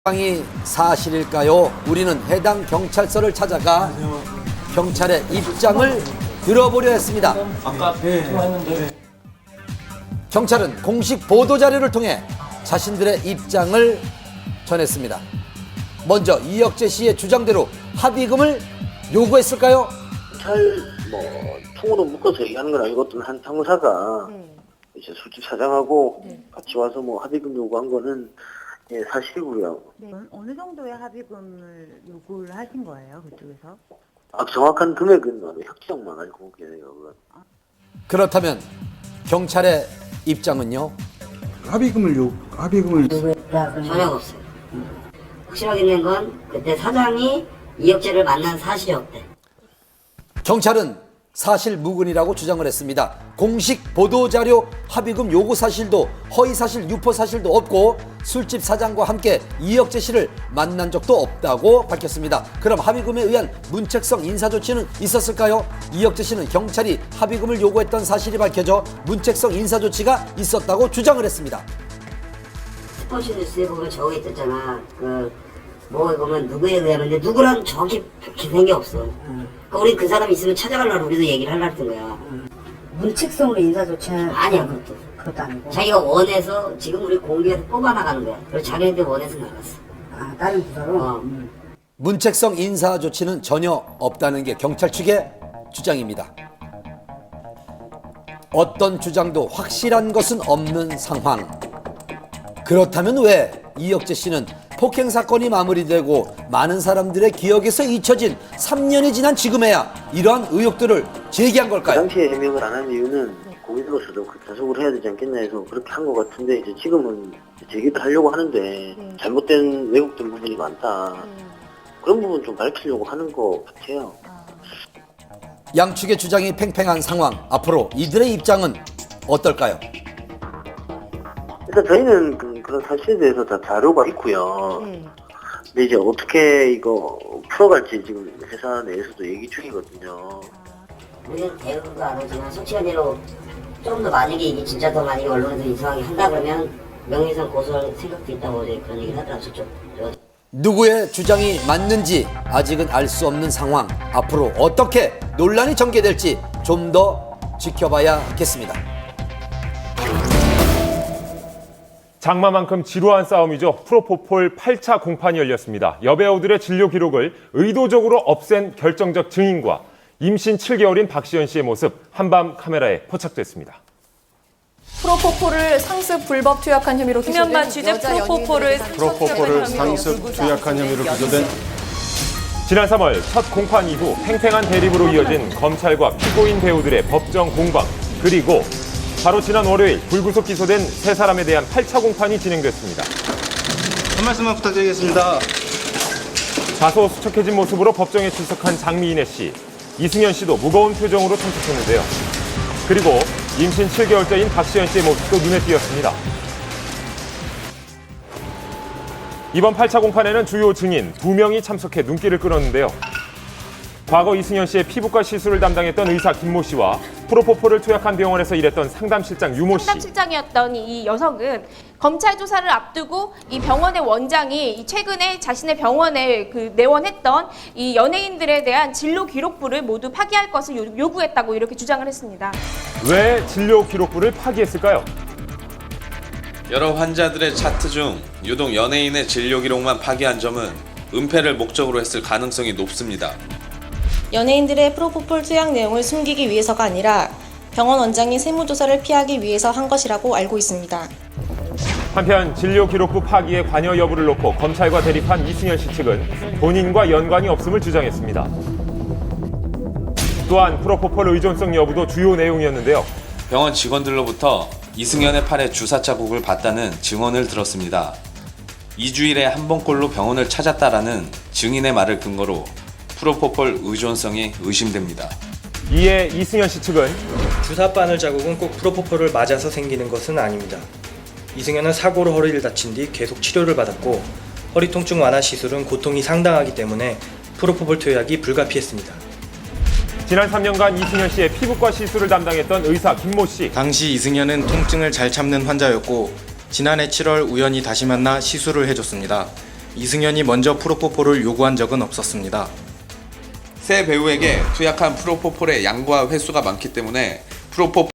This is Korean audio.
이 사실일까요? 우리는 해당 경찰서를 찾아가 경찰의 입장을 들어보려 했습니다. 아까 통화했는데. 경찰은 공식 보도자료를 통해 자신들의 입장을 전했습니다. 먼저 이혁재 씨의 주장대로 합의금을 요구했을까요? 통으로 묶어서 얘기하는 건 아니고 어떤 한 상무사가 이제 술집 사장하고 같이 와서 합의금 요구한 거는 사실이고요. 네. 어느 정도의 합의금을 요구를 하신 거예요, 그쪽에서? 정확한 금액은 혁정만 알고 계세요. 그렇다면 경찰의 입장은요? 합의금을 전혀 없어요. 확실하게 있는 건 그때 사장이 이혁재를 만난 사실이 없대. 경찰은 사실 무근이라고 주장을 했습니다. 공식 보도자료 합의금 요구 사실도 허위사실 유포 사실도 없고 술집 사장과 함께 이혁재 씨를 만난 적도 없다고 밝혔습니다. 그럼 합의금에 의한 문책성 인사조치는 있었을까요? 이혁재 씨는 경찰이 합의금을 요구했던 사실이 밝혀져 문책성 인사조치가 있었다고 주장을 했습니다. 스포츠 뉴스에 보면 저거 있었잖아. 뭐에 보면 누구에 의하면 누구랑 정확히 밝힌 게 없어. 그러니까 우리 그 사람 있으면 찾아가려고 우리도 얘기를 하려고 했던 거야. 문책성으로 인사조치는 아니야, 그것도 아니고. 자기가 원해서 지금 우리 공개해서 뽑아나가는 거야. 그래서 자기한테 원해서 나갔어. 다른 부서로? 문책성 인사 조치는 전혀 없다는 게 경찰 측의 주장입니다. 어떤 주장도 확실한 것은 없는 상황. 그렇다면 왜 이혁재 씨는 폭행 사건이 마무리되고 많은 사람들의 기억에서 잊혀진 3년이 지난 지금에야 이러한 의혹들을 제기한 그 걸까요? 당시에 해명을 안 한 이유는 고민으로서도 단속을 해야 되지 않겠나 해서 그렇게 한 것 같은데 이제 지금은 제기를 하려고 하는데 잘못된 왜곡된 부분이 많다. 그런 부분 좀 밝히려고 하는 것 같아요. 양측의 주장이 팽팽한 상황. 앞으로 이들의 입장은 어떨까요? 일단 저희는 그런 사실에 대해서 다 자료가 있고요. 근데 이제 어떻게 이거 풀어갈지 지금 회사 내에서도 얘기 중이거든요. 우리는 대응도 안 하지만 솔직한대로 좀 더 만약에 이게 진짜 더 만약에 언론에서 이상하게 한다 그러면 명예훼손 고소할 생각도 있다고 어제 그런 얘기를 하더라고요. 저쪽. 누구의 주장이 맞는지 아직은 알 수 없는 상황. 앞으로 어떻게 논란이 전개될지 좀 더 지켜봐야겠습니다. 장마만큼 지루한 싸움이죠. 프로포폴 8차 공판이 열렸습니다. 여배우들의 진료 기록을 의도적으로 없앤 결정적 증인과 임신 7개월인 박시연 씨의 모습 한밤 카메라에 포착됐습니다. 프로포폴을 상습 불법 투약한 혐의로 기소된 취재 프로포폴을 상습 투약한 혐의로 기소된 지난 3월 첫 공판 이후 팽팽한 대립으로 이어진 검찰과 피고인 배우들의 법정 공방. 그리고 바로 지난 월요일 불구속 기소된 세 사람에 대한 8차 공판이 진행됐습니다. 한 말씀만 부탁드리겠습니다. 다소 수척해진 모습으로 법정에 출석한 장미인혜 씨, 이승현 씨도 무거운 표정으로 참석했는데요. 그리고 임신 7개월째인 박시연 씨의 모습도 눈에 띄었습니다. 이번 8차 공판에는 주요 증인 2명이 참석해 눈길을 끌었는데요. 과거 이승현 씨의 피부과 시술을 담당했던 의사 김모 씨와 프로포폴을 투약한 병원에서 일했던 상담실장 유모 씨. 상담실장이었던 이 여성은 검찰 조사를 앞두고 이 병원의 원장이 최근에 자신의 병원에 내원했던 이 연예인들에 대한 진료 기록부를 모두 파기할 것을 요구했다고 이렇게 주장을 했습니다. 왜 진료 기록부를 파기했을까요? 여러 환자들의 차트 중 유독 연예인의 진료 기록만 파기한 점은 은폐를 목적으로 했을 가능성이 높습니다. 연예인들의 프로포폴 투약 내용을 숨기기 위해서가 아니라 병원 원장이 세무조사를 피하기 위해서 한 것이라고 알고 있습니다. 한편 진료 기록부 파기의 관여 여부를 놓고 검찰과 대립한 이승현 씨 측은 본인과 연관이 없음을 주장했습니다. 또한 프로포폴 의존성 여부도 주요 내용이었는데요. 병원 직원들로부터 이승현의 팔에 주사 자국을 봤다는 증언을 들었습니다. 2주일에 한 번꼴로 병원을 찾았다라는 증인의 말을 근거로 프로포폴 의존성이 의심됩니다. 이에 이승현 씨 측은 주사 바늘 자국은 꼭 프로포폴을 맞아서 생기는 것은 아닙니다. 이승현은 사고로 허리를 다친 뒤 계속 치료를 받았고 허리 통증 완화 시술은 고통이 상당하기 때문에 프로포폴 투약이 불가피했습니다. 지난 3년간 이승현 씨의 피부과 시술을 담당했던 의사 김모 씨. 당시 이승현은 통증을 잘 참는 환자였고 지난해 7월 우연히 다시 만나 시술을 해줬습니다. 이승현이 먼저 프로포폴을 요구한 적은 없었습니다. 새 배우에게 투약한 프로포폴의 양과 횟수가 많기 때문에 프로포폴